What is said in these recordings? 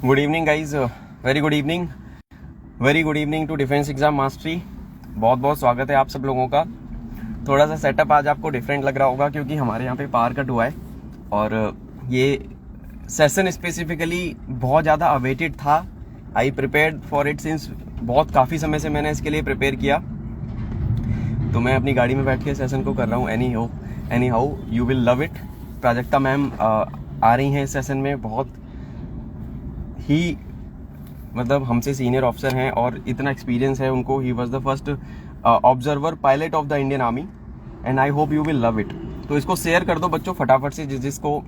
Good evening guys, very good evening, very good evening to Defence Exam Mastery. बहुत बहुत स्वागत है आप सब लोगों का। थोड़ा सा सेटअप आज आपको डिफरेंट लग रहा होगा क्योंकि हमारे यहाँ पे पावर कट हुआ है और ये सेशन स्पेसिफिकली बहुत ज़्यादा अवेटेड था। आई प्रिपेयर्ड फॉर इट सिंस बहुत काफ़ी समय से मैंने इसके लिए प्रिपेयर किया, तो मैं अपनी गाड़ी में बैठ के सेशन को कर रहा हूँ। Anyhow you will love it. Prajakta ma'am आ रही हैं इस सेशन में, बहुत ही मतलब हमसे सीनियर ऑफिसर हैं और इतना एक्सपीरियंस है उनको। He was the first observer pilot of the Indian army and I hope you will love it. तो इसको शेयर कर दो बच्चों फटाफट से, जिसको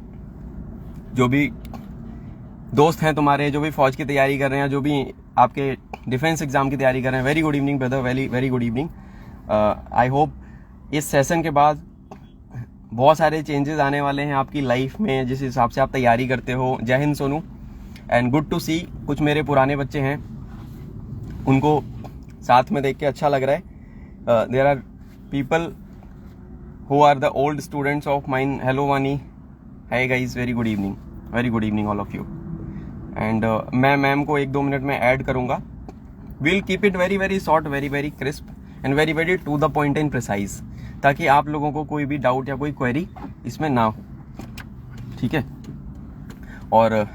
जो भी दोस्त हैं तुम्हारे, जो भी फौज की तैयारी कर रहे हैं, जो भी आपके डिफेंस एग्जाम की तैयारी कर रहे हैं। Very good evening brother, very very good evening. I hope इस सेशन के बाद बहुत सारे चेंजेस आने वाले हैं आपकी लाइफ में, जिस हिसाब से आप तैयारी करते हो। जय हिंद Sonu, and good to see कुछ मेरे पुराने बच्चे हैं, उनको साथ में देख के अच्छा लग रहा है। There are people who are the old students of mine. Hello Vani, hi guys, very good evening, very good evening all of you. And मैं मैम को 1-2 मिनट में ऐड करूंगा। Will keep it very very short, very very crisp and very very to the point and precise, ताकि आप लोगों को कोई भी डाउट या कोई क्वेरी इसमें ना हो, ठीक है। और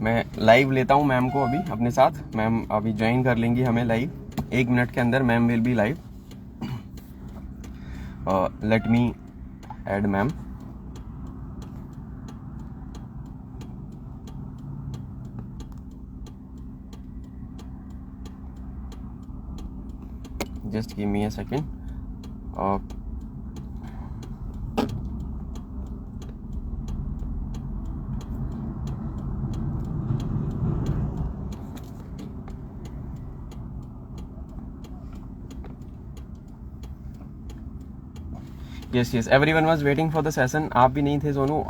मैं लाइव लेता हूं मैम को अभी अपने साथ। मैम अभी ज्वाइन कर लेंगी हमें लाइव, 1 मिनट के अंदर ma'am will be live. Let me add ma'am. Just give me a second. Yes everyone was waiting for the session. आप भी नहीं थे सोनू,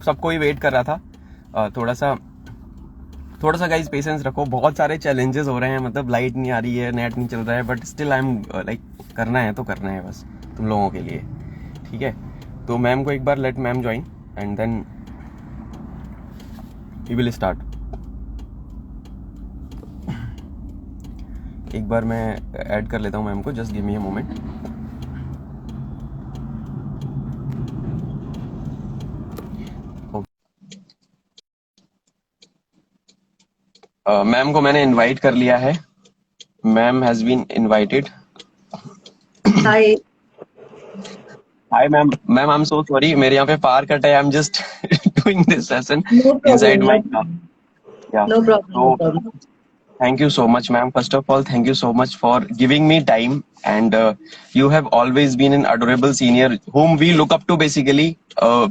सबको ही वेट कर रहा था। थोड़ा सा गाइज पेशेंस रखो, बहुत सारे चैलेंजेस हो रहे हैं। मतलब लाइट नहीं आ रही है, नेट नहीं चल रहा है, but still I am like करना है तो करना है बस तुम लोगों के लिए, ठीक है। तो मैम को एक बार let ma'am join and then we will start. एक बार मैं ऐड कर लेता हूँ मैम को, just give me a moment. Ma'am को मैंने इनवाइट कर लिया है। Ma'am has been invited. Hi hi ma'am. Ma'am I am so sorry, मेरे यहाँ पे पावर कट है। I am just doing this session no inside problem my car. या नो प्रॉब्लम नो तो problem thank you so much ma'am, first of all thank you so much for giving me time and you have always been an adorable senior whom we look up to basically,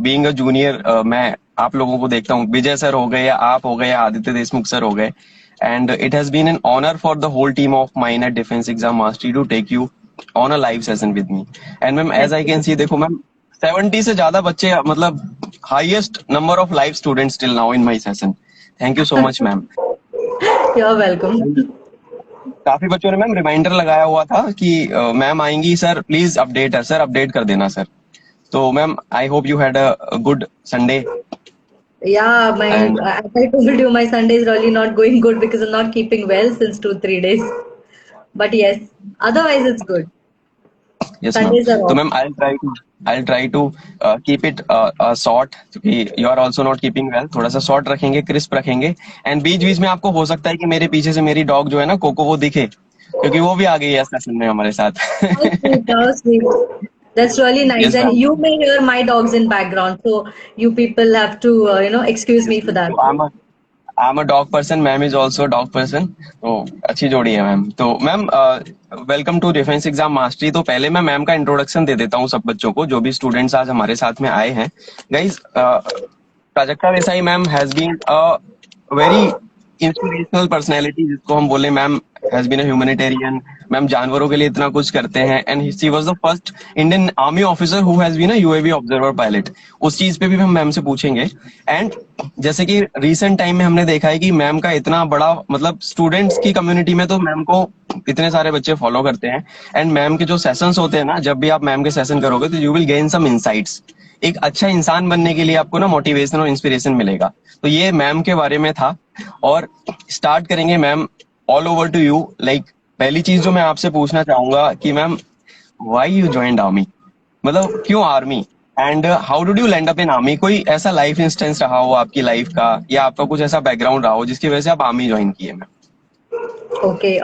being a junior। मैं आप लोगों को देखता हूँ, विजय sir हो गए या आप हो गए या आदित्य देशमुख सर हो गए, and it has been an honor for the whole team of mine at Defense Exam Mastery to take you on a live session with me। and ma'am as I can see, देखो ma'am 70 से ज्यादा बच्चे, मतलब highest number of live students till now in my session। thank you so much ma'am। You are welcome. काफी बच्चों ने ma'am reminder लगाया हुआ था कि मैम आएंगी, सर प्लीज अपडेट है, सर अपडेट कर देना सर। तो ma'am I hope you had a good Sunday. Yeah, and as I told you, my Sunday is really not going good because I'm not keeping well since 2-3 days. But yes, otherwise it's good. Yes ma'am. Sundays are तो off. Ma'am I try to keep it short, क्योंकि you are also not keeping well. थोड़ा सा short रखेंगे, crisp रखेंगे। And बीच बीच में आपको हो सकता है कि मेरे पीछे से मेरी डॉग जो है ना कोको, वो दिखे, क्योंकि वो भी आ गई है सेशन में हमारे साथ। How sweet, how sweet. That's really nice. Yes And ma'am. you may hear my dogs in background, so you people have to, excuse me for that. तो I am a dog person, ma'am is also dog person, तो अच्छी जोड़ी है ma'am. तो ma'am welcome to Defence Exam Mastery. तो पहले मैं ma'am का इंट्रोडक्शन दे देता हूँ सब बच्चों को, जो भी स्टूडेंट्स आज हमारे साथ में आए हैं। Guys, Prajakta Desai ma'am has been a very inspirational personality, जिसको हम बोले। Ma'am has been a humanitarian. Ma'am जानवरों के लिए इतना कुछ करते हैं and she was the first Indian army officer who has been a UAV observer pilot. उस चीज पे भी हम मैम से पूछेंगे। एंड जैसे कि रिसेंट टाइम में हमने देखा है कि मैम का इतना बड़ा, मतलब स्टूडेंट्स की कम्युनिटी में तो मैम को इतने सारे बच्चे फॉलो करते हैं। एंड मैम के जो सेशंस होते हैं ना, जब भी आप मैम के सेशन करोगे तो you will gain some insights एक अच्छा इंसान बनने के लिए आपको ना मोटिवेशन और इंस्पिरेशन मिलेगा। तो ये मैम के बारे में था। और स्टार्ट करेंगे ma'am, all over to you. Like पहली चीज जो मैं आपसे पूछना चाहूंगा कि ma'am, why you joined army, मतलब क्यों army, and how did you land up in army? कोई ऐसा लाइफ इंस्टेंस रहा हो आपकी लाइफ का, या आपका कुछ ऐसा बैकग्राउंड रहा हो जिसकी वजह से आप आर्मी ज्वाइन किए ma'am? Okay,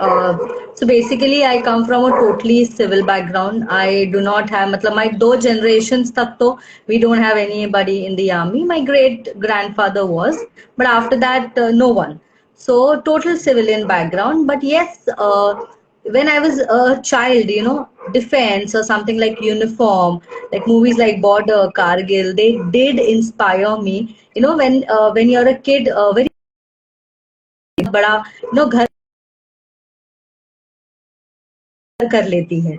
so basically I come from a totally civil background. I do not have, मतलब my दो generations तक तो we don't have anybody in the army. My great grandfather was, but after that no one. So total civilian background. But yes, when I was a child, defense or something like uniform, like movies like Border, Kargil, they did inspire me. When you're a kid, very बड़ा घर कर लेती है,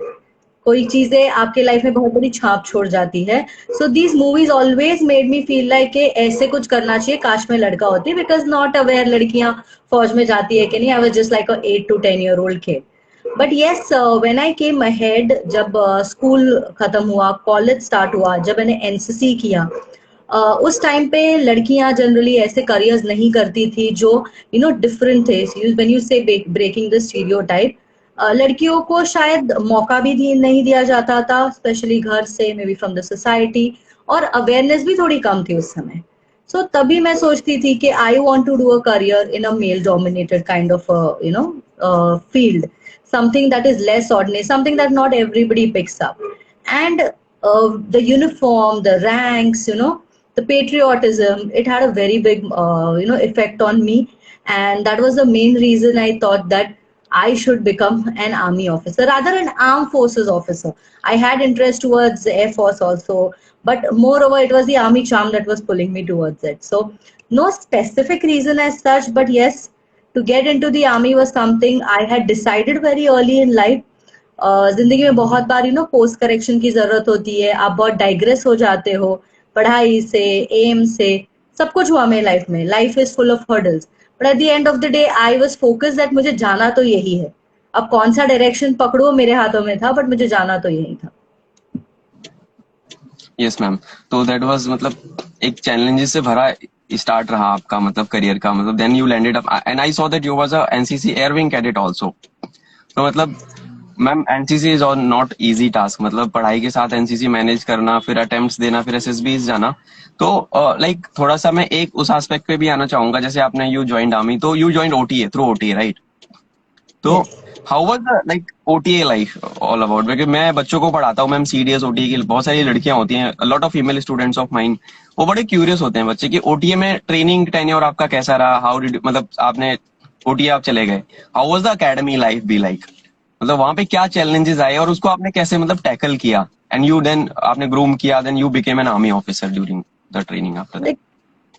कोई चीजें आपके life में बहुत बड़ी छाप छोड़ जाती है। So these movies always made me feel like कि ऐसे कुछ करना चाहिए, काश मैं लड़का होती, बिकॉज नॉट अवेयर लड़कियां फौज में जाती है कि नहीं। I was just like a 8 to 10 year old kid. But yes, when I came ahead, जब स्कूल खत्म हुआ, कॉलेज स्टार्ट हुआ, जब मैंने एनसीसी किया, उस टाइम पे लड़कियां जनरली ऐसे करियर्स नहीं करती थी जो डिफरेंट थे। व्हेन यू से ब्रेकिंग द स्टीरियोटाइप, लड़कियों को शायद मौका भी नहीं दिया जाता था, स्पेशली घर से, may be from the society, और अवेयरनेस भी थोड़ी कम थी उस समय। सो तभी मैं सोचती थी कि I want to do a career in a male dominated kind of field, something that is less ordinary, something that not everybody picks up. And the uniform, the ranks, the patriotism, it had a very big effect on me. And that was the main reason I thought that I should become an army officer, rather an armed forces officer. I had interest towards the air force also, but moreover it was the army charm that was pulling me towards it. So no specific reason as such, but yes, to get into the army was something I had decided very early in life. जिंदगी में बहुत बार course correction की जरूरत होती है, आप बहुत digress हो जाते हो पढ़ाई से, एम से, सब कुछ हुआ मेरी लाइफ में, life is full of hurdles, but at the end of the day I was focused that मुझे जाना तो यही है। अब कौन सा डायरेक्शन पकड़ो मेरे हाथों में था, बट मुझे जाना तो यही था। Yes ma'am. तो दैट वाज मतलब एक चैलेंजेस से भरा स्टार्ट रहा आपका, मतलब करियर का, मतलब then you landed up, and I saw that you was a NCC air wing cadet also. तो मतलब ma'am, NCC is on not easy task, मतलब पढ़ाई के साथ एनसीसी मैनेज करना, फिर अटेम्प्ट्स देना, फिर एसएसबी जाना। तो लाइक थोड़ा सा मैं एक उस एस्पेक्ट पे भी आना चाहूंगा, जैसे आपने यू ज्वाइंड आर्मी, तो you joined OTA through OTA, right? तो yes. How was the like OTA life all about? क्योंकि मैं बच्चों को पढ़ाता हूँ मैम, सीडीएस ओटीए की बहुत सारी लड़कियां होती हैं, lot of female students of mine, वो बड़े क्यूरियस होते हैं बच्चे कि ओटीए में ट्रेनिंग टेन्योर आपका कैसा रहा, हाउ डिड, मतलब आपने ओटीए आप चले गए, how was the academy life be like, मतलब वहां पे क्या चैलेंजेस आए और उसको आपने कैसे मतलब टैकल किया, एंड यू देन आपने ग्रूम किया, then you became an army officer during the training after that?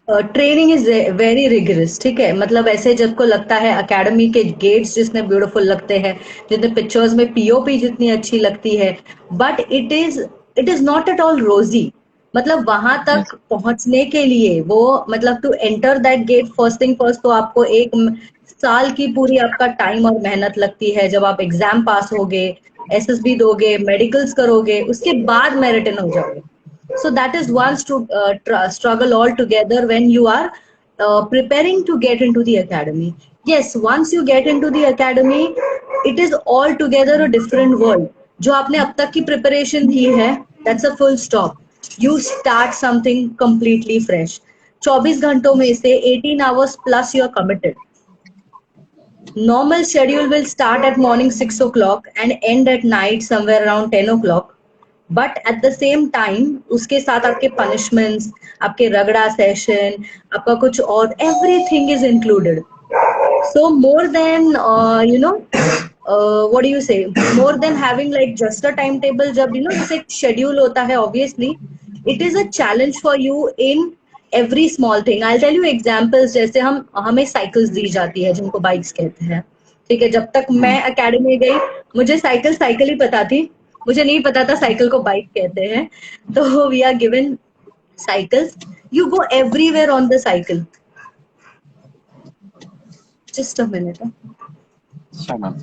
Training is very rigorous, ठीक है, मतलब ऐसे जब को लगता है अकेडमी के गेट्स जितने ब्यूटीफुल लगते हैं, जितने पिक्चर्स में पीओपी जितनी अच्छी लगती है, but it is not at all रोजी। मतलब वहां यस। तक पहुंचने के लिए वो, मतलब to enter that gate, first thing first तो आपको एक साल की पूरी आपका टाइम और मेहनत लगती है। जब आप एग्जाम पास होगे, एसएसबी दोगे, मेडिकल्स करोगे, उसके बाद मेरिट इन हो जाओगे। So that is one struggle altogether when you are preparing to get into the academy. Yes, once you get into the academy, it is altogether a different world. जो आपने अब तक की प्रिपरेशन दी है, that's a full stop. You start something completely fresh. 24 घंटों में से 18 hours plus you are committed. Normal schedule will start at morning 6 o'clock and end at night somewhere around 10 o'clock. But at the same time उसके साथ आपके punishments, आपके रगड़ा session, आपका कुछ और, everything is included. So more than what do you say, more than having like just a time table, जब जैसे एक शेड्यूल होता है, obviously it is a challenge for you in every small thing. I tell you examples, जैसे हमें cycles दी जाती है जिनको बाइक्स कहते हैं, ठीक है। जब तक मैं अकेडमी गई, मुझे साइकिल साइकिल ही पता थी, मुझे नहीं पता था साइकिल को बाइक कहते हैं। तो we are given cycles, you go everywhere on the cycle. Just a minute. अच्छा ma'am.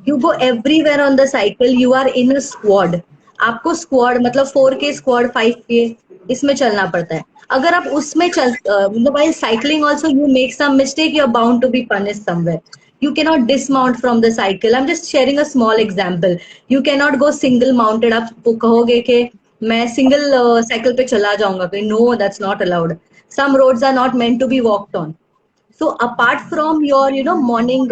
You go everywhere on the cycle, you are in a squad. आपको स्क्वाड मतलब 4K स्क्वाड 5K इसमें चलना पड़ता है। अगर आप उसमें मतलब while cycling also you make some mistake, you are bound to be punished somewhere. You cannot dismount from the cycle. I'm just sharing a small example. You cannot go single mounted. आप कहोगे कि मैं single cycle पे चला जाऊंगा, no that's not allowed. Some roads are not meant to be walked on. So apart from your morning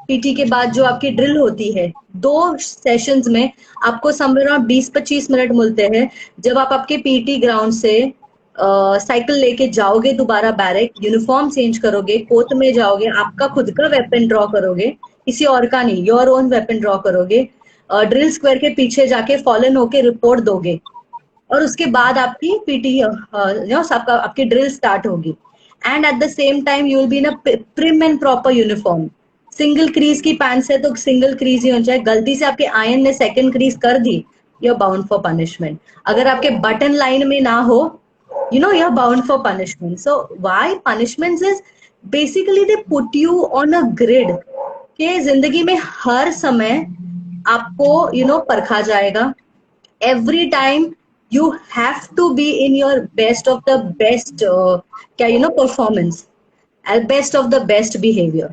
PT के बाद जो आपकी ड्रिल होती है, 2 सेशंस में आपको समवेयर अराउंड 20-25 मिनट मिलते हैं, जब आप आपके पीटी ग्राउंड से साइकिल लेके जाओगे, दोबारा बैरक यूनिफॉर्म चेंज करोगे, कोर्ट में जाओगे, आपका खुद का वेपन ड्रॉ करोगे, किसी और का नहीं, योर ओन वेपन ड्रॉ करोगे, ड्रिल स्क्वायर के पीछे जाके फॉलन होके रिपोर्ट दोगे, और उसके बाद आपकी पीटी आपकी ड्रिल स्टार्ट होगी. And at the same time you will be in a prim and proper uniform. Single crease की पैंट्स है तो सिंगल क्रीज ही होना चाहिए. गलती से आपके आयन ने सेकंड क्रीज कर दी, you are bound for punishment. अगर आपके बटन लाइन में ना हो, you are bound for punishment. So why punishments is basically they put you on a grid कि जिंदगी में हर समय आपको परखा जाएगा. every time you have to be in your best of the best क्या performance, best of the best behavior.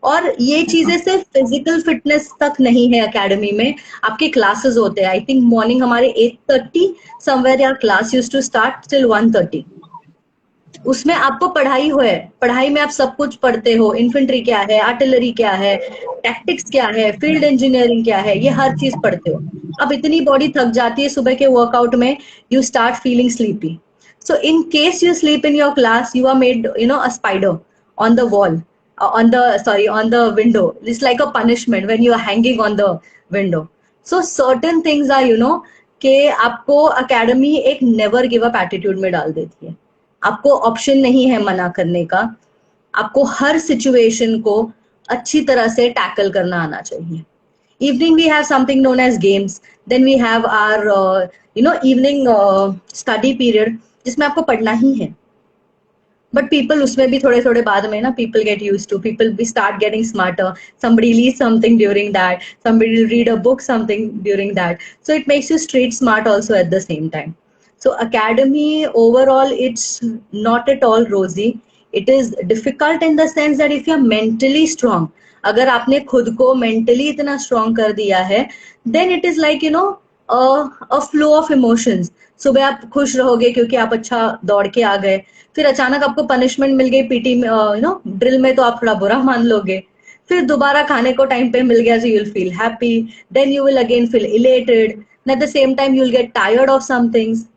और ये चीजें सिर्फ फिजिकल फिटनेस तक नहीं है. एकेडमी में आपके क्लासेस होते हैं. आई थिंक मॉर्निंग हमारे 8:30 समवेयर यार class use to start till 1:30. उसमें आपको पढ़ाई हो है. पढ़ाई में आप सब कुछ पढ़ते हो. इन्फेंट्री क्या है, आर्टिलरी क्या है, टैक्टिक्स क्या है, फील्ड इंजीनियरिंग क्या है, ये हर चीज पढ़ते हो. अब इतनी बॉडी थक जाती है सुबह के वर्कआउट में, you start feeling sleepy. So in case you sleep in your class, you are made a spider on the wall, on the window. It's like a punishment when you are hanging on the window. So certain things are कि आपको academy एक never give up attitude में डाल देती है. आपको option नहीं है मना करने का. आपको हर सिचुएशन को अच्छी तरह से टैकल करना आना चाहिए. Evening we have something known as games. Then we have our evening study period, जिसमें आपको पढ़ना ही है. बट पीपल उसमें भी थोड़े थोड़े बाद में people get use to, people be start getting smarter. somebody read something during that, somebody will read a book something during that. So it makes you street smart also at the same time. So academy overall, it's not at all rosy. It is difficult in the sense that if you are mentally strong, अगर आपने खुद को mentally इतना strong कर दिया है, then it is like a flow of emotions. सुबह आप खुश रहोगे क्योंकि आप अच्छा दौड़ के आ गए, फिर अचानक आपको पनिशमेंट मिल गई पीटी में, ड्रिल में, तो आप थोड़ा बुरा मान लोगे. फिर दोबारा खाने को टाइम पे मिल गया, so you'll feel happy. Then you will again feel elated. And at the same time you'll get tired of some things.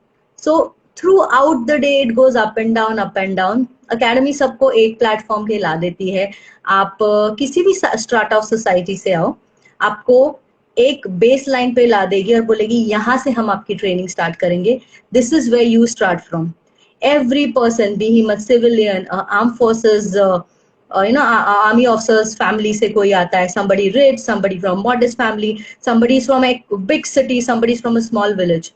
So throughout the day it goes up and down, up and down. Academy सबको एक platform पे ला देती है. आप किसी भी strata of society से आओ, आपको एक बेस लाइन पे ला देगी और बोलेगी यहाँ से हम आपकी ट्रेनिंग स्टार्ट करेंगे. This is where you start from. Every person, be he much civilian, arm forces, army officers family से कोई आता है, somebody rich, somebody from modest family, somebody is from a big city, somebody is from a small village.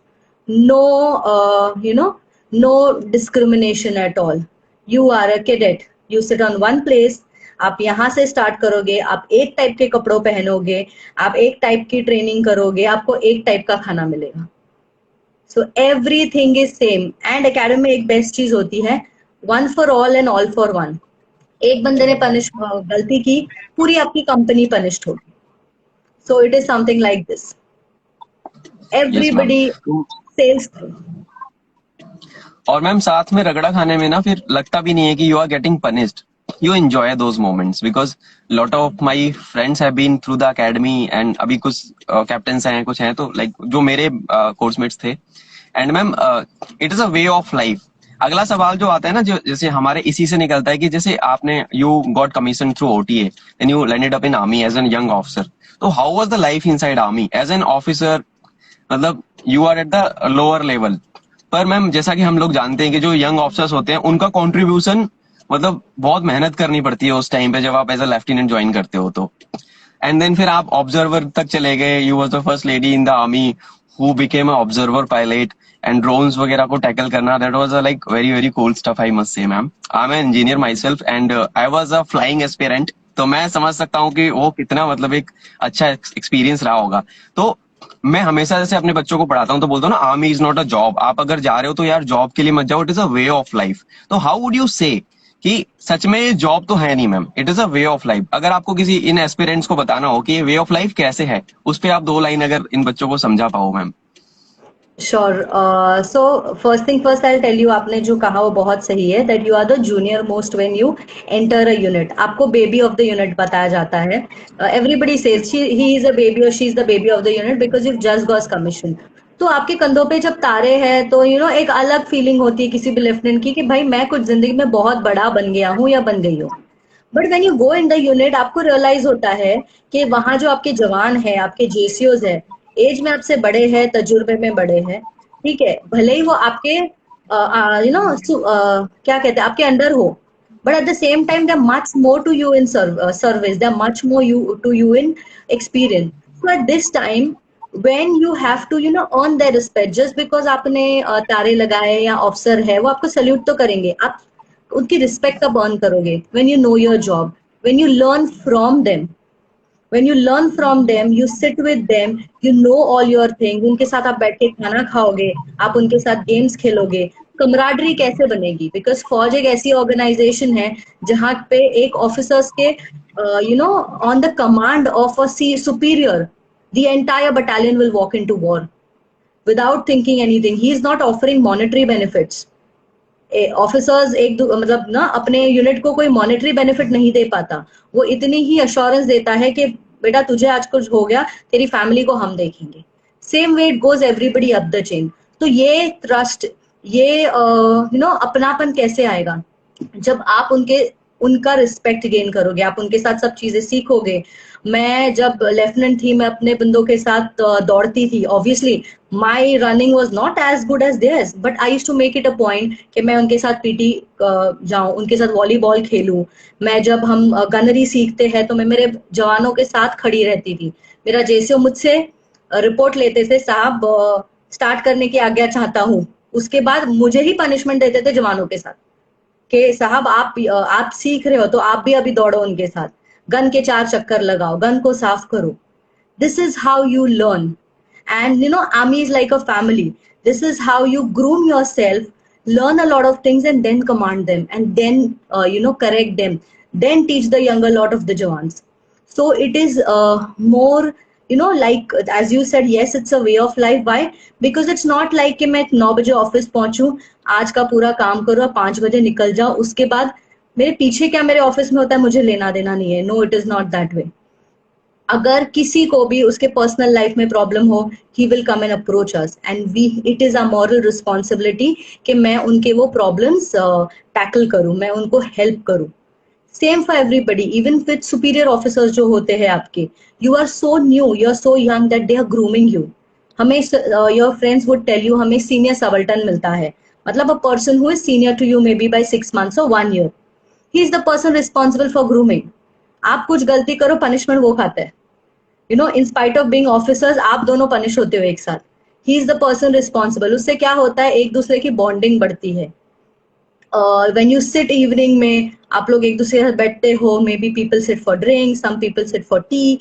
No discrimination at all. You are a cadet, you sit on one place. आप यहाँ से start करोगे, आप एक type के कपड़ों पहनोगे, आप एक टाइप की ट्रेनिंग करोगे, आपको एक टाइप का खाना मिलेगा. So everything is same. And academy में एक बेस्ट चीज होती है, one for all and all for one. एक बंदे ने गलती की, पूरी आपकी कंपनी पनिश्ड होगी. So it is something like this. Everybody sails. और मैम साथ में रगड़ा खाने में फिर लगता भी नहीं है कि you are getting punished. You enjoy those moments because lot of my friends have been through the academy and अभी कुछ captains हैं, कुछ हैं, तो like जो मेरे course-mates थे. And ma'am it is a way of life. अगला सवाल जो आता है ना, जो जैसे हमारे इसी से निकलता है कि जैसे आपने you got commissioned through OTA then you landed up in army as a young officer. तो how was the life inside army as an officer? मतलब you are at the lower level. पर मैम जैसा कि हम लोग जानते हैं कि जो यंग ऑफिसर्स होते हैं उनका कॉन्ट्रीब्यूशन मतलब बहुत मेहनत करनी पड़ती है उस टाइम पे जब आप एज अ लेफ्टिनेंट ज्वाइन करते हो तो. एंड देन फिर आप ऑब्जर्वर तक चले गए. You was the first lady in the army who became a observer pilot and drones वगैरह को टैकल करना. That was like very very cool stuff I must say ma'am. I M an engineer my self and I was a flying aspirant. तो मैं समझ सकता हूँ कि वो कितना मतलब एक अच्छा एक्सपीरियंस रहा होगा. तो मैं हमेशा जैसे अपने बच्चों को पढ़ाता हूँ तो बोलता हूँ ना, army is not a job. आप अगर जा रहे हो तो यार जॉब के लिए मत जाओ, it is a way of life. तो हाउ वुड यू से कि सच में ये जॉब तो है नहीं ma'am, it is a way of life. अगर आपको किसी इन एस्पिरेंट्स को बताना हो कि ये वे ऑफ लाइफ कैसे है, उस पर आप 2 लाइन अगर इन बच्चों को समझा पाओ ma'am. Sure. So first thing first I tell you, आपने जो कहा वो बहुत सही है, that you are the junior most when you enter a unit. आपको बेबी ऑफ द यूनिट बताया जाता है। Everybody says he is a baby और she is the baby of the unit because you just got commission. तो आपके कंधों पे जब तारे हैं तो एक अलग फीलिंग होती है किसी भी लेफ्टिनेंट की कि भाई मैं कुछ जिंदगी में बहुत बड़ा बन गया हूँ या बन गई हूँ। But when you go in the unit आपको रियलाइज होता है कि वहां जो आपके जवान है, आपके जेसीओज है, एज में आपसे बड़े हैं, तजुर्बे में बड़े हैं, ठीक है, भले ही वो आपके क्या कहते हैं आपके अंडर हो, but at the same time they're much more to you in service, they're much more you to you in experience. So at this time when you have to earn their respect, just because आपने तारे लगाए या officer है वो आपको salute तो करेंगे, आप उनकी रिस्पेक्ट कब अर्न करोगे? when you know your job, when you learn from them, when you learn from them, you sit with them, you know all your things, उनके साथ आप बैठ के खाना खाओगे, आप उनके साथ गेम्स खेलोगे, कमराडरी कैसे बनेगी? बिकॉज फौज एक ऐसी ऑर्गेनाइजेशन है जहां पे एक ऑफिसर्स के on the command of a superior, the entire battalion will walk into war without thinking anything. He is not offering monetary benefits. Officers मतलब ना अपने यूनिट को कोई मॉनेटरी बेनिफिट नहीं दे पाता, वो इतनी ही अश्योरेंस देता है कि बेटा तुझे आज कुछ हो गया, तेरी फैमिली को हम देखेंगे। Same way it goes everybody up the chain. तो ये ट्रस्ट, ये अपनापन कैसे आएगा? जब आप उनके उनका रिस्पेक्ट गेन करोगे, आप उनके साथ सब चीजें सीखोगे। मैं जब लेफ्टिनेंट थी, मैं अपने बंदों के साथ दौड़ती थी। Obviously my running was not as good as theirs, but I used to make it a point कि मैं उनके साथ पीटी जाऊं, उनके साथ वॉलीबॉल खेलूं। मैं जब हम गनरी सीखते हैं तो मैं मेरे जवानों के साथ खड़ी रहती थी। मेरा जेसीओ मुझसे रिपोर्ट लेते थे, साहब स्टार्ट करने की आज्ञा चाहता हूँ। उसके बाद मुझे ही पनिशमेंट देते थे जवानों के साथ कि साहब आप सीख रहे हो तो आप भी अभी दौड़ो उनके साथ, गन के 4 चक्कर लगाओ, गन को साफ करो। This is how you learn. And army is like a family. This is how you groom your self, learn a lot of things and then command them and then correct them, then teach the younger lot of the jawans. So it is more like as you said, yes, it's a way of life. Why? Because it's not like कि मैं 9 बजे office पहुंचू, आज का पूरा काम करो, 5 बजे निकल जाओ, उसके बाद मेरे पीछे क्या मेरे ऑफिस में होता है मुझे लेना देना नहीं है। No, it is not that way. अगर किसी को भी उसके पर्सनल लाइफ में प्रॉब्लम हो, he will come and approach us and we, it is a moral responsibility कि मैं उनके वो प्रॉब्लम्स टैकल करूं, मैं उनको हेल्प करूं। Same for everybody, even with superior officers जो होते हैं आपके, you are so new, you are so young that they are grooming you. हमें your friends would tell you, हमें सीनियर सबल्टन मिलता है, मतलब a person who is senior to you may be by 6 months और 1 year, he is the person responsible for grooming. आप कुछ गलती करो, पनिशमेंट वो खाता है। In spite of being officers आप दोनों पनिश होते हो एक साथ। ही इज द पर्सन रिस्पॉन्सिबल। उससे क्या होता है, एक दूसरे की बॉन्डिंग बढ़ती है। व्हेन यू सिट इवनिंग में, आप लोग एक दूसरे के साथ बैठते हो, maybe people sit for drink, some people sit for tea,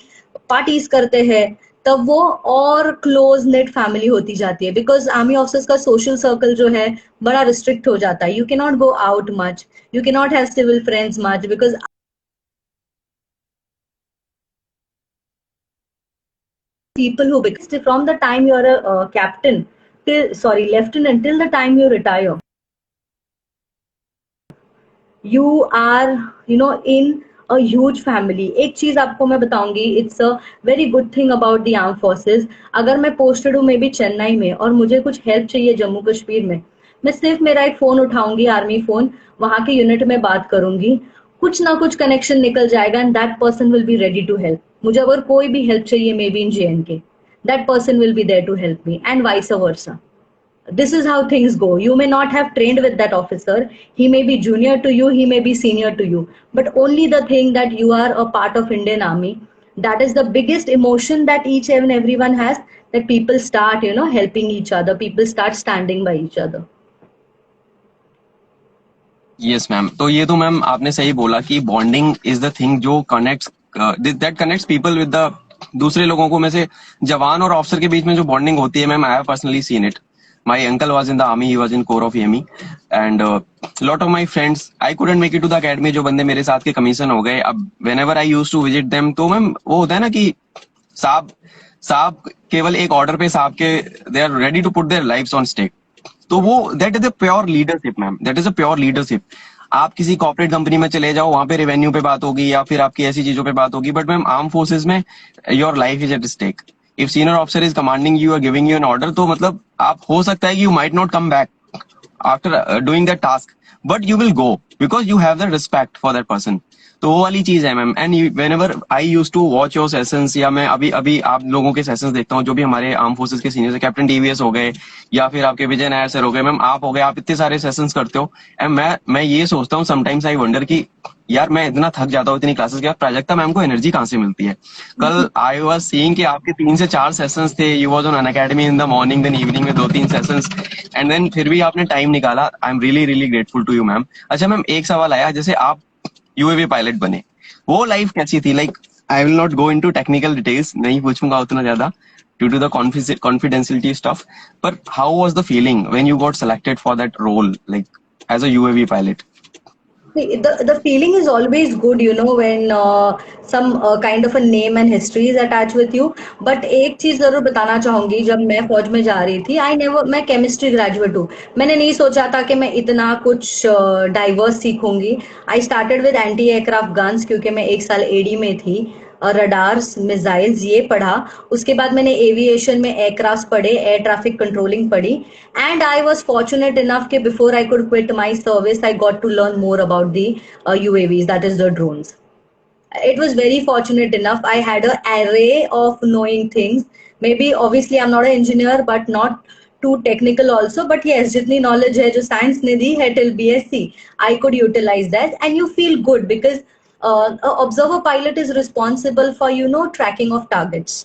parties करते हैं, तब वो और क्लोज नेट फैमिली होती जाती है। बिकॉज आर्मी ऑफिसर्स का सोशल सर्कल जो है बड़ा रिस्ट्रिक्ट हो जाता है। You can not go out much, you can not have civil friends much, because people who, because from the time you are a captain till, sorry, lieutenant, till the time you retire, you are in a huge family. एक चीज आपको मैं बताऊंगी, it's a very good thing about the arm forces. अगर मैं posted हूँ may be Chennai में और मुझे कुछ हेल्प चाहिए जम्मू कश्मीर में, मैं सिर्फ मेरा एक फोन उठाऊंगी, आर्मी फोन, वहां के यूनिट में बात करूंगी, कुछ ना कुछ कनेक्शन निकल जाएगा and that person will be ready to help. मुझे अगर कोई भी हेल्प चाहिए maybe in JNK, that person will be there to help me, and vice versa. This is how things go. You may not have trained with that officer, he may be junior to you, he may be senior to you, but only the thing that you are a part of Indian Army, that is the biggest emotion that each and everyone has, that people start helping each other, people start standing by each other. Yes ma'am, तो ये तो ma'am आपने सही बोला कि bonding is the thing जो connects, that connects people with the दूसरे लोगों को में से जवान और ऑफिसर के बीच में जो बॉन्डिंग होती है ma'am, I have personally seen it. My uncle was in the army, he was in core of EME, and lot of my friends, I couldn't make it to the academy. जो बंदे मेरे साथ के commission हो गए, अब whenever I used to visit them, तो ma'am वो होता है ना कि साहब साहब केवल एक ऑर्डर पे साहब के they are ready to put their lives on stake. तो वो that is a pure leadership ma'am, that is a pure leadership. आप किसी कॉर्पोरेट कंपनी में चले जाओ, वहां पे रेवेन्यू पे बात होगी या फिर आपकी ऐसी चीजों पे बात होगी, बट मैम आर्म फोर्सेज में your life is at stake. If senior officer is commanding you और गिविंग यू एन ऑर्डर, तो मतलब आप हो सकता है कि you might not come back after doing that task, but you will go because you have the respect for that person. तो वो वाली चीज है ma'am. And whenever I used to watch your sessions, या मैं अभी अभी आप लोगों के सेशंस देखता हूँ, जो भी हमारे आर्म फोर्सेज के सीनियर, कैप्टन टीवीएस हो गए या फिर आपके विजय नायर सर हो गए, मैम आप हो गए, आप इतने सारे सेशंस करते हो. एंड मैं ये सोचता हूँ समटाइम्स आई वंडर कि यार मैं इतना थक जाता हूँ इतनी क्लासेस के बाद, प्राजक्ता मैम को एनर्जी कहाँ से मिलती है. कल आई वाज सीइंग कि आपके 3 से 4 सेशंस थे, you was on Unacademy in the morning, then evening में 2-3 सेशंस, एंड देन फिर भी आपने टाइम निकाला. I am really really grateful to you ma'am. अच्छा मैम, एक सवाल आया, जैसे आप यूएवी पायलट बने, वो लाइफ कैसी थी? Like I will not go into technical details, नहीं पूछूंगा उतना ज्यादा due to the confidentiality stuff, but how was the feeling when you got selected for that role, like as a UAV pilot? The feeling is always good, you know, when some kind of a name and history is attached with you. But एक चीज जरूर बताना चाहूंगी, जब मैं फौज में जा रही थी, मैं केमिस्ट्री ग्रेजुएट हूँ. मैंने नहीं सोचा था कि मैं इतना कुछ डाइवर्स सीखूंगी. I started with anti aircraft guns, क्योंकि मैं 1 साल एडी में थी. रडार्स, मिसाइल्स ये पढ़ा. उसके बाद मैंने एविएशन में एयरक्राफ्ट पढ़े, एयर ट्रैफिक कंट्रोलिंग पढ़ी. And I was fortunate enough के before I could quit my service, I got to learn more about the UAVs, that is the drones. It was very fortunate enough. I had an array of knowing things. Maybe obviously I'm not an engineer, but not too technical also. But yes, जितनी knowledge है जो science ने दी है till BSc, I could utilize that. And you feel good because a observer pilot is responsible for, you know, tracking of targets,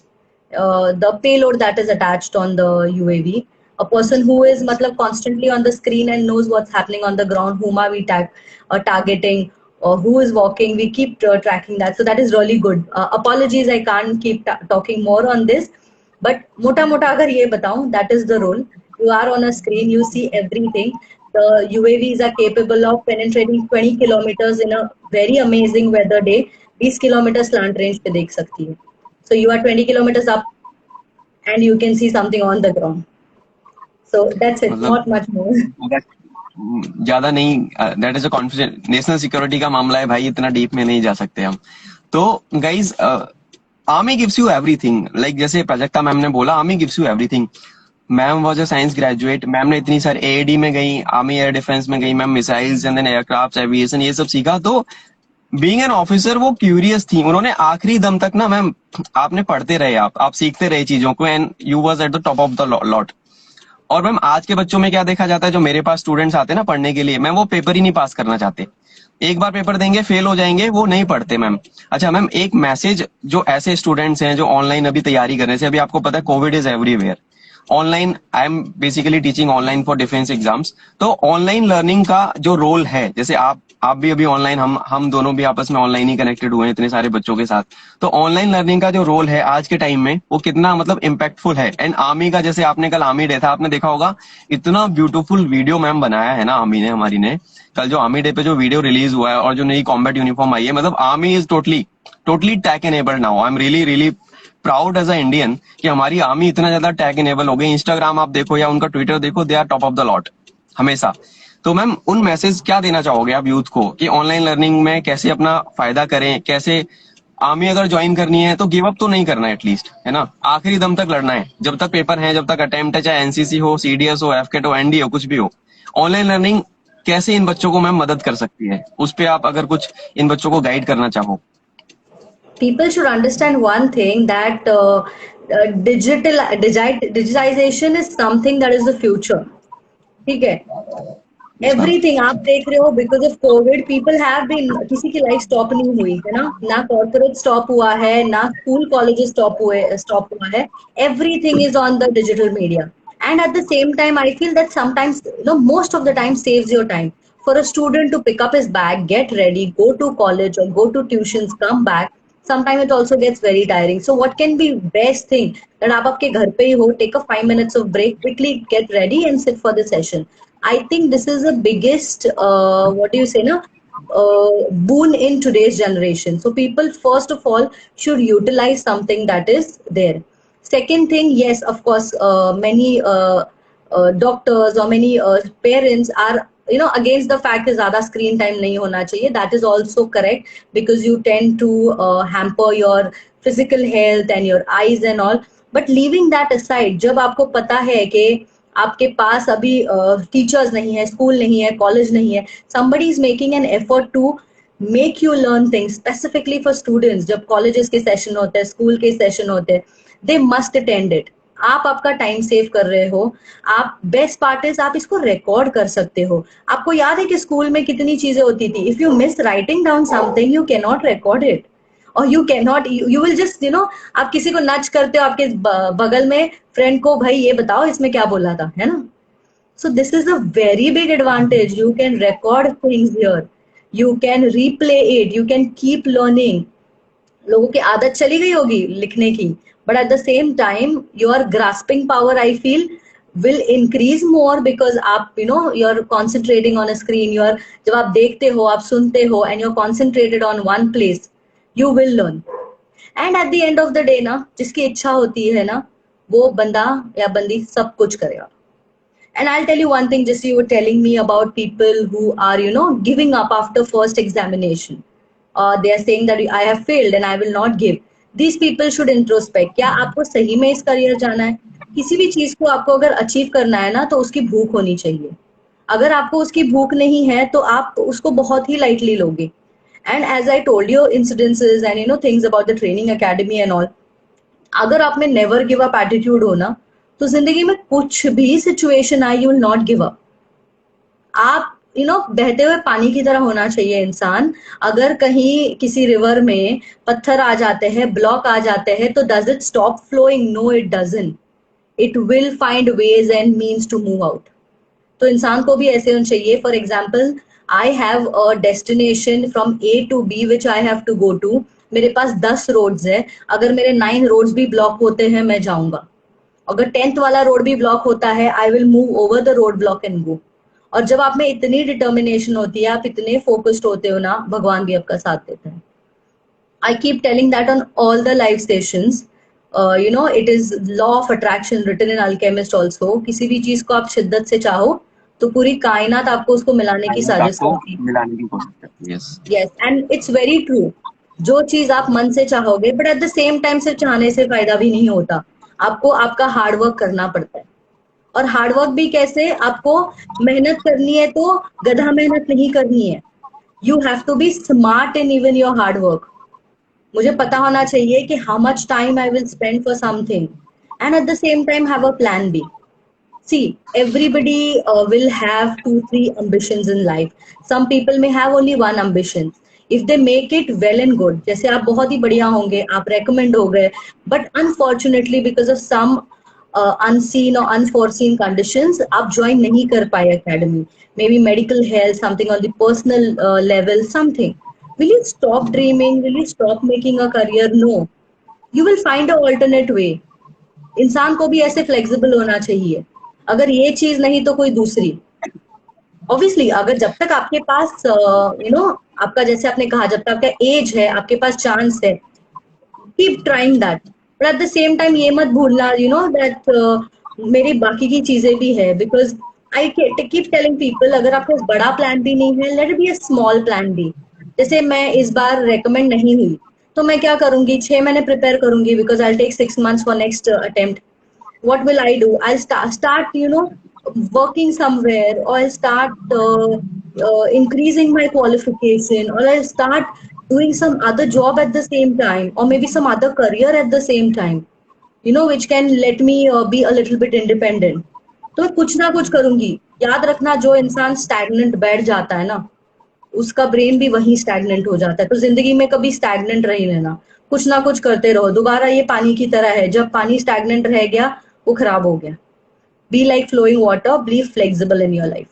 the payload that is attached on the UAV. A person who is matlab constantly on the screen and knows what's happening on the ground, whom are we targeting, or who is walking, we keep tracking that. So that is really good. Apologies, I can't keep talking more on this, but mota mota agar ye bataun, that is the role. You are on a screen, you see everything. The UAVs are capable of penetrating 20 kilometers in a very amazing weather day. 20 kilometers slant range pe dekh sakti hai. So you are 20 kilometers up and you can see something on the ground. So that's it, not much more. ज्यादा नहीं, that is a confident. National security का मामला है भाई, इतना deep में नहीं जा सकते हम. तो guys, army gives you everything. Like जैसे प्राजक्ता मैम ने बोला, army gives you everything. Ma'am was a science graduate, ma'am ने इतनी सारी एएडी में गई, आर्मी एयर डिफेंस में गई ma'am, missiles and then aircraft, aviation, ये सब सीखा. तो बीइंग एन ऑफिसर वो क्यूरियस थी, उन्होंने आखिरी दम तक ना मैम, आपने पढ़ते रहे, आप सीखते रहे चीजों को, and you was at the top of the lot. और मैम आज के बच्चों में क्या देखा जाता है, जो मेरे पास स्टूडेंट्स आते हैं ना पढ़ने के लिए, मैम वो पेपर ही नहीं पास करना चाहते. एक बार पेपर देंगे, फेल हो जाएंगे, वो नहीं पढ़ते मैम. अच्छा मैम, एक मैसेज जो ऐसे स्टूडेंट्स हैं जो ऑनलाइन अभी तैयारी कर रहे हैं, अभी आपको पता है Covid is everywhere, online, I am basically teaching online for defence exams. तो ऑनलाइन लर्निंग का जो रोल है, जैसे आप भी अभी ऑनलाइन, हम दोनों भी आपस में ऑनलाइन ही कनेक्टेड हुए हैं इतने सारे बच्चों के साथ. तो ऑनलाइन लर्निंग का जो रोल है आज के टाइम में, वो कितना मतलब इम्पैक्टफुल है. एंड आर्मी का, जैसे आपने कल आर्मी डे था, आपने देखा होगा इतना ब्यूटीफुल वीडियो मैम बनाया है ना आर्मी ने, हमारी ने. कल जो आर्मी डे पे जो वीडियो रिलीज हुआ है और जो नई कॉम्बैट यूनिफॉर्म आई है, मतलब army is totally tech enabled now. I am really really proud as a Indian कि हमारी आर्मी इतना ज्यादा टेक इनेबल हो गई. इंस्टाग्राम आप देखो या उनका ट्विटर देखो, they are top of the lot हमेशा. तो मैम उन मैसेज क्या देना चाहोगे आप यूथ को कि ऑनलाइन लर्निंग में कैसे अपना फायदा करें, कैसे आर्मी अगर ज्वाइन करनी है तो गिव अप तो नहीं करना है, एटलीस्ट, है ना, आखिरी दम तक लड़ना है, जब तक पेपर है, जब तक अटेम्प्ट है, चाहे एनसीसी हो, सीडीएस हो, एफकेट हो, एनडी हो, कुछ भी हो. ऑनलाइन लर्निंग कैसे इन बच्चों को मैम मदद कर सकती है, उस पर आप अगर कुछ इन बच्चों को गाइड करना चाहो. People should understand one thing, that digitization is something that is the future. ठीक है, एवरीथिंग आप देख रहे हो, because of COVID people have been, किसी की लाइफ स्टॉप नहीं हुई है ना कॉर्पोरेट स्टॉप हुआ है, ना स्कूल कॉलेजेस स्टॉप हुआ है. Everything is on the digital media. And at the same time I feel that sometimes, most of the time saves your time. For a student to pick up his bag, get ready, go to college or go to tuitions, come back, Sometimes it also gets very tiring. So what can be best thing that आप आपके घर पे ही हो, take a 5 minutes of break, quickly get ready and sit for the session. I think this is the biggest what do you say na boon in today's generation. So people first of all should utilize something that is there. Second thing, yes, of course, many doctors or many parents are against the fact that ज़्यादा screen time नहीं होना चाहिए. That is also correct because you tend to hamper your physical health and your eyes and all. But leaving that aside, जब आपको पता है कि आपके पास अभी टीचर्स नहीं है, स्कूल नहीं है, कॉलेज नहीं है, somebody is making an effort to make you learn things specifically for students. जब कॉलेजेस के सेशन होते हैं, स्कूल के सेशन होते हैं, they must attend it. आप आपका टाइम सेव कर रहे हो. आप बेस्ट पार्ट इज आप इसको रिकॉर्ड कर सकते हो. आपको याद है कि स्कूल में कितनी चीजें होती थी. If you miss writing down something you can not record it और you can not you will just आप किसी को नच करते हो आपके बगल में फ्रेंड को, भाई ये बताओ इसमें क्या बोला था, है ना. So this is a very big advantage. You can record things here. You can replay it. You can keep learning. लोगों की आदत चली गई होगी लिखने की, but at the same time your grasping power I feel will increase more because आप you're concentrating on a screen. जब आप देखते हो, आप सुनते हो and you're concentrated on one place, you will learn. And at the end of the day ना, जिसकी इच्छा होती है ना, वो बंदा या बंदी सब कुछ करेगा. And I'll tell you one thing, just you were telling me about people who are giving up after first examination. They are saying that I have failed and I will not give. These people should introspect. क्या आपको सही में इस career जाना है? किसी भी चीज को आपको अगर अचीव करना है ना, तो उसकी भूख होनी चाहिए. अगर आपको उसकी भूख नहीं है तो आप उसको बहुत ही लाइटली लोगे. And as I told you, incidences and things about the training academy and all, अगर आप में never give up attitude हो ना, तो जिंदगी में कुछ भी सिचुएशन आए, you will not give up. आप बहते हुए पानी की तरह होना चाहिए इंसान. अगर कहीं किसी रिवर में पत्थर आ जाते हैं, ब्लॉक आ जाते हैं, तो does it stop flowing? No, it doesn't. It will find ways and means to move out. तो इंसान को भी ऐसे होना चाहिए. For example, I have a destination from A to B which I have to go to. मेरे पास 10 roads है. अगर मेरे 9 रोड्स भी ब्लॉक होते हैं, मैं जाऊंगा. अगर 10th वाला रोड भी ब्लॉक होता है, I will move over the road block and go. और जब आप में इतनी डिटर्मिनेशन होती है, आप इतने फोकस्ड होते हो ना, भगवान भी आपका साथ देता है. I keep telling that on all the live sessions. It is law of attraction written in Alchemist also. किसी भी चीज को आप शिद्दत से चाहो तो पूरी कायनात आपको उसको मिलाने की साजिश करती है. Yes, and it's very true. जो चीज आप मन से चाहोगे, but at the same time सिर्फ चाहने से फायदा भी नहीं होता. आपको आपका हार्डवर्क करना पड़ता है. और हार्डवर्क भी कैसे? आपको मेहनत करनी है तो गधा मेहनत नहीं करनी है. You have to be smart in even your hard work. मुझे पता होना चाहिए कि how much time I will spend for something and at the same time have a plan B. See, everybody will have 2-3 ambitions in life. Some people may have only one ambition. If they make it well and good, जैसे आप बहुत ही बढ़िया होंगे, आप recommend हो गए, but unfortunately because of some unseen or unforeseen conditions, आप join नहीं कर पाए academy. Maybe medical health, something on the personal level, something. Will you stop dreaming? Will you stop making a career? No. You will find an alternate way. इंसान को भी ऐसे flexible होना चाहिए. अगर ये चीज नहीं तो कोई दूसरी. ऑब्वियसली अगर जब तक आपके पास आपका, जैसे आपने कहा, जब तक आपका एज है, आपके पास चांस है, keep trying that. But at the same time ये मत भूलना दैट मेरी बाकी की चीजें भी है. Because I keep telling people, अगर आपको बड़ा प्लान भी नहीं है, let it be a small plan B. जैसे मैं इस बार रेकमेंड नहीं हुई तो मैं क्या करूंगी, 6 महीने प्रिपेयर करूंगी. Because I take 6 months for next attempt. What will I do? I'll start working somewhere, or I'll start increasing my qualification, or I'll start doing some other job at the same time, or maybe some other career at the same time, which can let me be a little bit independent. तो मैं कुछ ना कुछ करूंगी. याद रखना, जो इंसान स्टैग्नेंट बैठ जाता है ना, उसका ब्रेन भी वहीं स्टैग्नेंट हो जाता है. तो जिंदगी में कभी स्टैग्नेंट नहीं रहना, कुछ ना कुछ करते रहो. दोबारा ये पानी की तरह है, जब पानी स्टैग्नेंट रह गया वो खराब हो गया. Be like flowing water, be flexible in your life.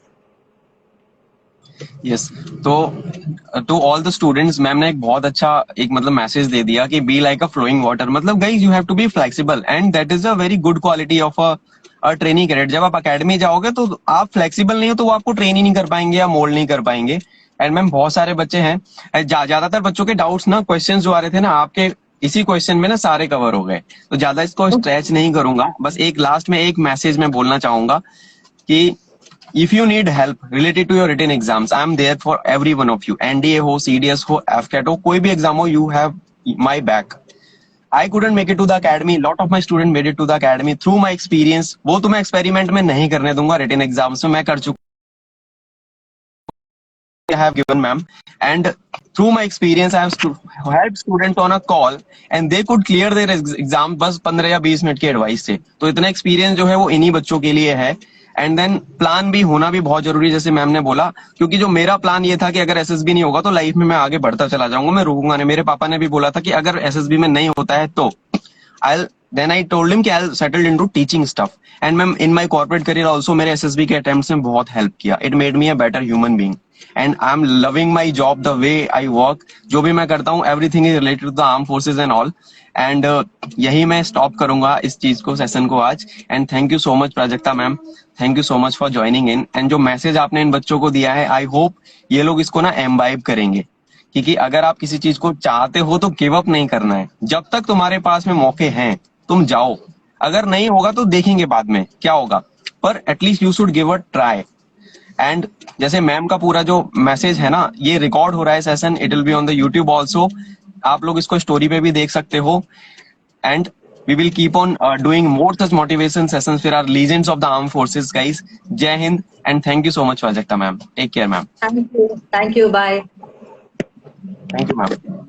Yes, तो to all the students ma'am ने एक बहुत अच्छा एक मतलब मैसेज दे दिया कि be like a flowing water, मतलब guys you have to be flexible and that is a very good quality of a training cadet. जब आप अकेडमी जाओगे तो आप फ्लेक्सिबल नहीं हो तो वो आपको ट्रेन ही नहीं कर पाएंगे या मोल्ड नहीं कर पाएंगे। एंड मैम बहुत सारे बच्चे हैं, ज्यादातर बच्चों के डाउट्स ना, क्वेश्चंस जो आ रहे थे ना आपके इसी क्वेश्चन में ना सारे कवर हो गए, तो ज्यादा इसको स्ट्रेच नहीं करूंगा। बस एक लास्ट में एक मैसेज मैं बोलना चाहूंगा कि if you need help related to your written exams, I am there for every one of you. NDA हो, CDS हो, FCAT हो, कोई भी एग्जाम हो, you have my back. I couldn't make it to the academy. Lot of my students made it to the academy through my experience. वो तो मैं experiment में नहीं करने दूंगा, रिटन एग्जाम्स में मैं कर चुका I have given, ma'am, and through my experience, I have helped students on a call, and they could clear their exam बस 15 या 20 मिनट की एडवाइस से। तो इतना एक्सपीरियंस जो है वो इन्हीं बच्चों के लिए है। एंड देन प्लान भी होना भी बहुत जरूरी है, जैसे मैम ने बोला, क्योंकि जो मेरा प्लान ये था कि अगर एसएसबी नहीं होगा तो लाइफ में मैं आगे बढ़ता चला जाऊंगा, मैं रुकूंगा नहीं। मेरे पापा ने भी बोला था कि अगर एसएसबी में नहीं होता है तो then I told him कि I'll settle into teaching stuff. And ma'am in my corporate career also मेरे एसएसबी के अटेम्प्ट्स ने बहुत हेल्प किया। It made me a better human being. And I'm loving my job, the way I work. जो भी मैं करता हूँ everything is related to the armed forces and all. And यही मैं स्टॉप करूंगा इस चीज को, सेशन को आज। And thank you so much Prajakta ma'am, thank you so much for joining in. And जो मैसेज आपने इन बच्चों को दिया है, आई होप ये लोग इसको ना एम्बाइब करेंगे, क्योंकि अगर आप किसी चीज को चाहते हो तो गिव अप नहीं करना है। जब तक तुम्हारे पास में मौके हैं तुम जाओ, अगर नहीं होगा तो देखेंगे बाद में क्या होगा, पर at least you should give a try. And जैसे मैम का पूरा जो मैसेज है ना, ये रिकॉर्ड हो रहा है session, it will be on the YouTube also, आप लोग इसको स्टोरी पे भी देख सकते हो। And we will keep on doing more such motivation sessions for our legends of the armed forces, guys. Jai Hind, and thank you so much Prajakta ma'am. Take care ma'am. Thank you. Thank you. Bye. Thank you ma'am.